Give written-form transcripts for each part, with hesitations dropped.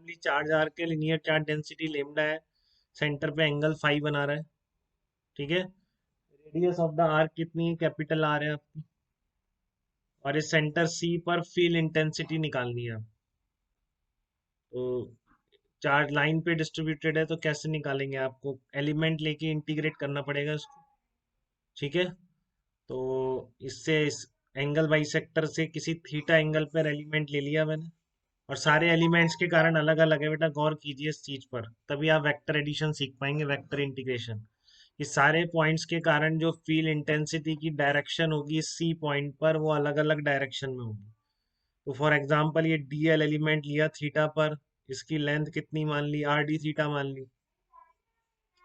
Uniformly charge are के linear charge density lambda है, centre पे एंगल फाई बना रहा है। ठीक है, रेडियस ऑफ द आर्क कितनी है, कैपिटल आर है आपकी, और इस सेंटर सी पर फील्ड इंटेंसिटी निकालनी है। तो चार्ज लाइन पे डिस्ट्रीब्यूटेड है तो कैसे निकालेंगे, आपको एलिमेंट लेके इंटीग्रेट करना पड़ेगा इसको। ठीक है, तो इससे इस एंगल बाइसेक्टर से किसी थीटा एंगल पर एलिमेंट ले लिया मैंने, और सारे एलिमेंट्स के कारण अलग अलग है बेटा, गौर कीजिए इस चीज पर, तभी आप वेक्टर एडिशन सीख पाएंगे, वेक्टर इंटीग्रेशन। ये सारे पॉइंट्स के कारण जो फील्ड इंटेंसिटी की डायरेक्शन होगी सी पॉइंट पर, वो अलग अलग डायरेक्शन में होगी। तो फॉर एग्जांपल ये डीएल एलिमेंट लिया थीटा पर, इसकी लेंथ कितनी मान ली, आर डी थीटा मान ली।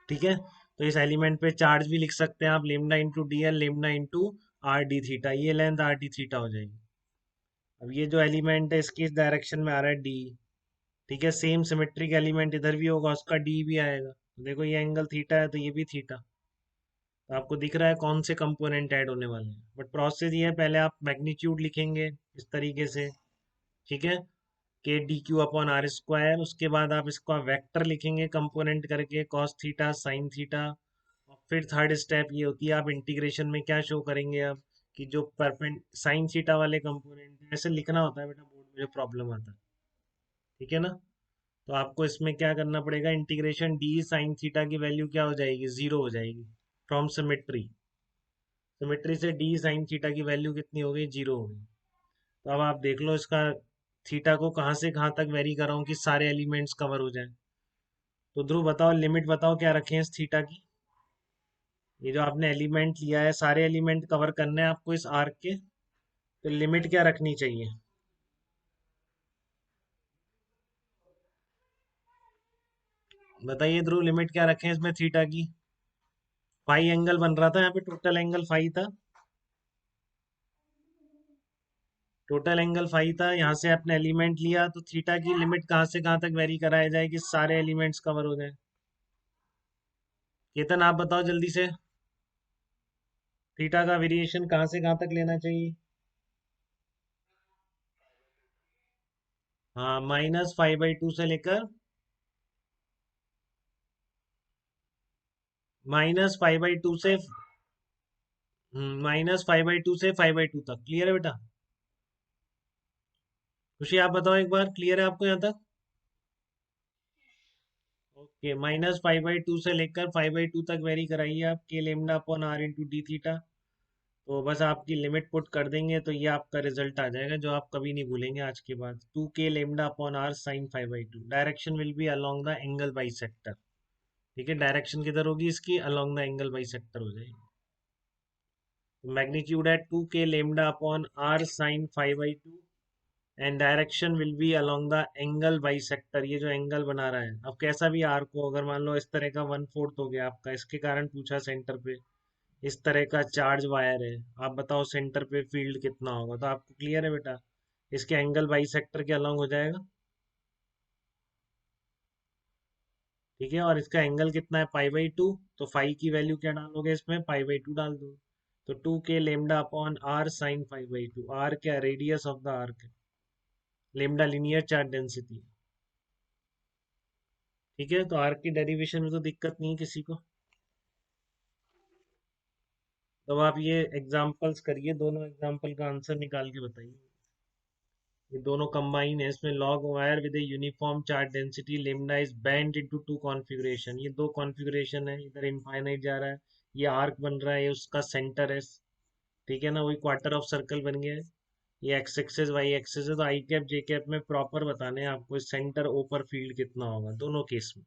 ठीक है, तो इस एलिमेंट पे चार्ज भी लिख सकते हैं आप, lambda into D L, lambda into R D theta, ये लेंथ आर डी थीटा हो जाएगी। अब ये जो एलिमेंट है इसकी इस डायरेक्शन में आ रहा है डी। ठीक है, सेम सिमेट्रिक एलिमेंट इधर भी होगा, उसका डी भी आएगा। देखो ये एंगल थीटा है तो ये भी थीटा। तो आपको दिख रहा है कौन से कंपोनेंट ऐड होने वाले हैं, बट प्रोसेस ये है, पहले आप मैग्नीट्यूड लिखेंगे इस तरीके से। ठीक है, K D Q upon R square, उसके बाद आप इसका वेक्टर लिखेंगे कंपोनेंट करके, कॉस थीटा साइन थीटा। और फिर थर्ड स्टेप ये होती है, आप इंटीग्रेशन में क्या शो करेंगे अब, कि जो परपेंड साइन थीटा वाले कंपोनेंट ऐसे लिखना होता है बेटा, बोर्ड में जो प्रॉब्लम आता है। ठीक है ना, तो आपको इसमें क्या करना पड़ेगा, इंटीग्रेशन डी साइन थीटा की वैल्यू क्या हो जाएगी, जीरो हो जाएगी, फ्रॉम सिमेट्री। सिमेट्री से डी साइन थीटा की वैल्यू कितनी हो गई, जीरो हो गई। तो अब आप देख लो इसका थीटा को कहाँ से कहाँ तक वेरी कर रहा हूँ कि सारे एलिमेंट्स कवर हो जाए। तो ध्रुव बताओ, लिमिट बताओ क्या रखें इस थीटा की। ये जो आपने एलिमेंट लिया है, सारे एलिमेंट कवर करने हैं आपको इस आर्क के, तो लिमिट क्या रखनी चाहिए, बताइए ध्रुव, लिमिट क्या रखें इसमें थीटा की। फाई एंगल बन रहा था यहाँ पे, टोटल एंगल फाई था, टोटल एंगल फाई था, यहाँ से आपने एलिमेंट लिया तो थीटा की लिमिट कहाँ से कहाँ तक वेरी कराया जाए कि सारे एलिमेंट्स कवर हो जाए। केतन आप बताओ जल्दी से, थीटा का वेरिएशन कहाँ से कहाँ तक लेना चाहिए। हाँ, -5/2 से लेकर -5/2 से -5/2 से 5/2 तक, क्लियर है बेटा। खुशी आप बताओ एक बार, क्लियर है आपको यहाँ तक। ओके, -5/2 से लेकर 5/2 तक वेरी कराइए आप, K lambda upon R into D theta. तो बस आपकी लिमिट पुट कर देंगे तो ये आपका रिजल्ट आ जाएगा, जो आप कभी नहीं भूलेंगे आज के बाद, 2k lambda upon R sine 5/2। Direction will be along the angle bisector. ठीक है, डायरेक्शन किधर होगी इसकी, along the angle bisector हो जाएगी। मैग्नीट्यूड है 2k upon R sine 5/2, and direction will be along the angle bisector. ये जो एंगल बना रहा है, अब कैसा भी आर्क को, अगर मान लो इस तरह का 1/4 हो गया आपका, इसके कारण पूछा सेंटर पे इस तरह का चार्ज वायर है, आप बताओ सेंटर पे फील्ड कितना होगा, तो आपको क्लियर है बेटा, इसके एंगल बाई सेक्टर के अलॉन्ग हो जाएगा। ठीक है, और इसका एंगल कितना है, पाई/2, तो फाई की वैल्यू क्या डालोगे इसमें, पाई/2 डाल दो। तो 2k lambda upon R sine 5/2, R क्या, रेडियस ऑफ द आर्क है, लेमडा लिनियर चार्ज डेंसिटी। ठीक है, तो आर्क की डेरिवेशन में तो दिक्कत नहीं है किसी को। तो अब आप ये एग्जांपल्स करिए, दोनों एग्जांपल का आंसर निकाल के बताइए। ये दोनों कंबाइन है, इसमें log wire with a uniform charge density lambda is band into two configuration. ये दो कॉन्फ़िगरेशन है, इधर इनफाइनाइट जा रहा है, ये आर्क बन रहा है, ये उसका सेंटर है। ठीक है ना, वही क्वार्टर ऑफ सर्कल बन गया है। ये एक्स एक्सिस वाई एक्सिस है, तो आई कैप जे कैप में प्रॉपर बताने हैं आपको सेंटर ओ पर फील्ड कितना होगा, दोनों केस में।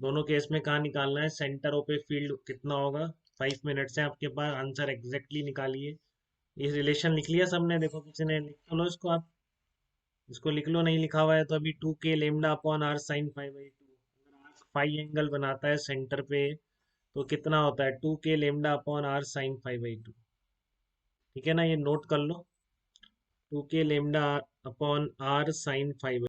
दोनों केस में कहाँ निकालना है, सेंटर ओ पे फील्ड कितना होगा। 5 मिनट से आपके पास, आंसर एग्जैक्टली निकालिए। ये रिलेशन लिख लिया सबने, देखो किसी ने, लिख लो इसको आप, इसको लिख लो, नहीं लिखा हुआ है तो अभी 2k अपॉन आर साइन 5/2, अगर फाई एंगल बनाता है सेंटर पे तो कितना होता है, 2k अपॉन आर साइन 5/2। ठीक है ना, ये नोट कर लो, 2k अपॉन आर साइन 5/2।